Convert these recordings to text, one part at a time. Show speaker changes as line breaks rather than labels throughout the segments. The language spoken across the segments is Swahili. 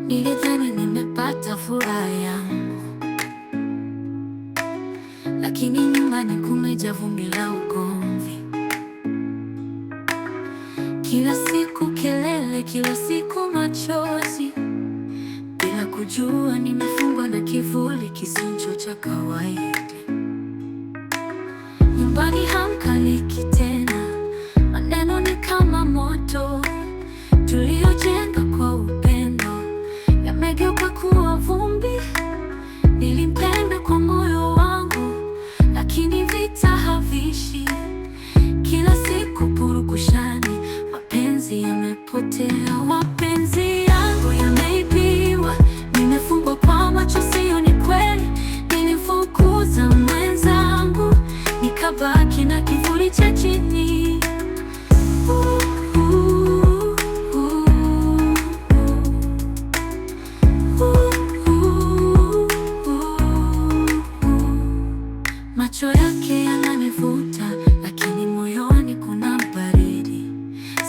Nilidhani nimepata furaha yangu, lakini nyumbani kumejaa vumbi la ugomvi. Kila siku kelele, kila siku machozi, bila kujua nimefungwa na kivuli kisicho cha kawaida. Nyumbani hamkaliki tena, maneno ni kama moto tuliojenga kwa upendo yamegeuka kuwa vumbi. Nilimpenda kwa moyo wangu, lakini vita haviishi. Kila siku purukushani, mapenzi yamepotea. Mapenzi yangu yameibiwa, nimefungwa kwa macho, sio ni kweli. Nilifukuza mwenzangu, nikabaki na kivuli cha chini. Macho yake yananivuta, lakini moyoni kuna baridi.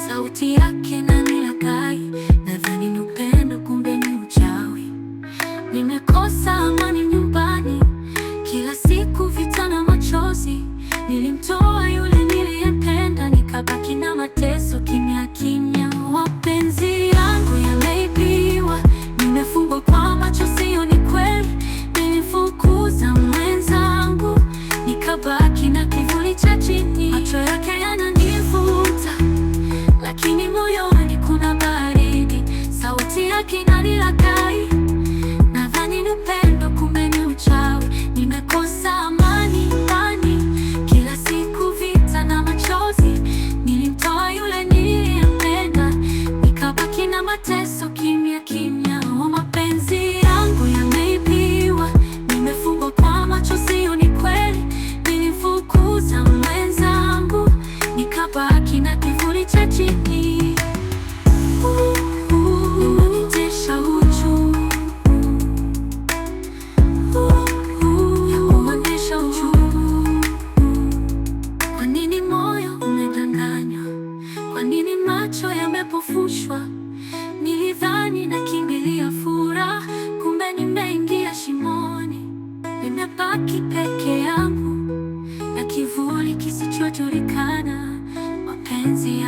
Sauti yake inanilaghai, nadhani ni upendo, kumbe ni uchawi. Nimekosa amani nyumbani, kila siku vita na machozi. Nilimtoa yule niliyempenda, nikabaki na mateso kimya kimya. Mapenzi yangu yameibiwa, nimefungwa kwa macho, sio ni kweli. Nilifukuza mwenzangu, nikabaki na kivuli cha chini. Macho yake yananivuta, lakini moyoni kuna baridi. Sauti yake inanilaghai, nadhani ni upendo, kumbe ni uchawi. Nimekosa amani ndani, kila siku vita na machozi. Nilimtoa yule niliyempenda, nikabaki na mateso kimya kimya. Mapenzi yangu yameibiwa, nimefungwa kwa macho, sio ni kweli. Nilifukuza mwenzangu, nikabaki na kivuli cha chini. Inanitesha uchungu, yakuonyesha uchungu. Kwa nini moyo umedanganywa? Kwa nini macho yamepofushwa? Nilidhani nakimbilia furaha, kumbe nimeingia shimoni. Nimebaki peke yangu na kivuli kisichojulikana. Mapenzi